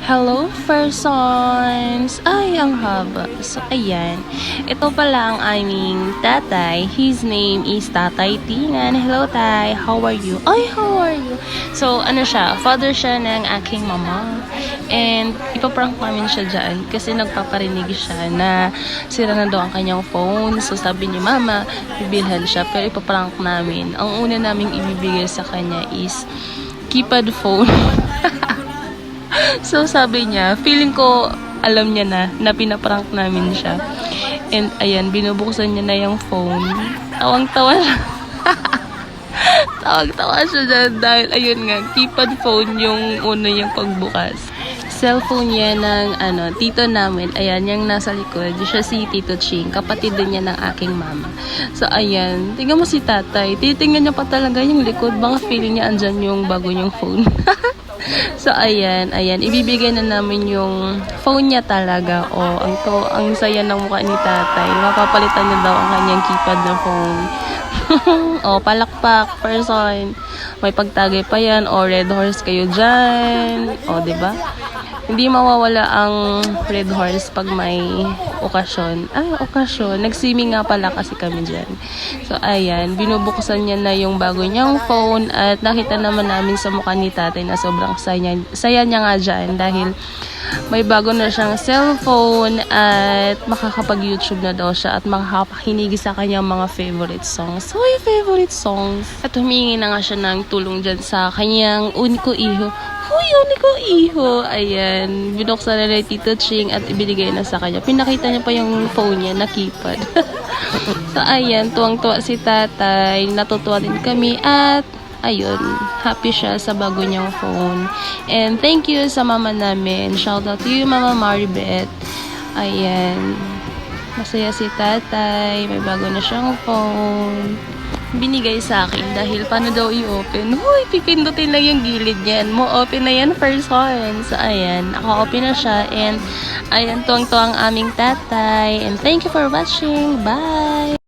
Hello, persons! Ay, ang haba. So, ayan. Ito pala ang aming tatay. His name is Tatay Tingan. Hello, Tay. How are you? Ay, how are you? So, ano siya? Father siya ng aking mama. And, ipaprank namin siya dyan kasi nagpaparinig siya na sira na daw ang kanyang phone. So, sabi ni mama, bibilhan siya. Pero ipaprank namin. Ang una naming ibibigay sa kanya is keypad phone. So, sabi niya, feeling ko, alam niya na pinaprank namin siya. And, ayan, binubuksan niya na yung phone. Tawang-tawa siya. Tawang-tawa siya dyan dahil, ayun nga, keypad phone yung una niyang pagbukas. Cellphone niya ng, tito namin. Ayan, yung nasa likod. Siya si Tito Ching. Kapatid din niya ng aking mama. So, ayan. Tingnan mo si tatay. Titingnan niya pa talaga yung likod. Baka feeling niya andyan yung bago niyang phone. So, ayan, ibibigay na namin yung phone niya talaga. Ang saya ng mukha ni tatay. Mapapalitan niya daw ang kanyang keypad na phone. Palakpak, person. May pagtagay pa yan. Red horse kayo dyan. Diba? Hindi mawawala ang red horse pag may okasyon. Okasyon. Nag-swimming nga pala kasi kami dyan. So, ayan. Binubuksan niya na yung bago niyang phone at nakita naman namin sa mukha ni tatay na sobrang saya niya nga dyan dahil may bago na siyang cellphone at makakapag-YouTube na daw siya at makakapakinig sa kanyang mga favorite songs. Favorite songs. At humingi na nga siya ng tulong dyan sa kanyang uniko iho. Uniko iho. Ayan. Binuksan na ni Tito Ching at ibinigay na sa kanya. Pinakita niya pa yung phone niya na keypad. So, ayan. Tuwang-tuwa si tatay. Natutuwa din kami at ayun, happy siya sa bago niyang phone. And thank you sa mama namin. Shout out to you, Mama Maribeth. Ayan. Masaya si tatay. May bago na siyang phone. Binigay sa akin dahil paano daw i-open. Pipindutin lang yung gilid niyan. Mo-open na yan first one. So, ayan. Naka-open na siya. And, ayan, tuwang-tuwang aming tatay. And thank you for watching. Bye!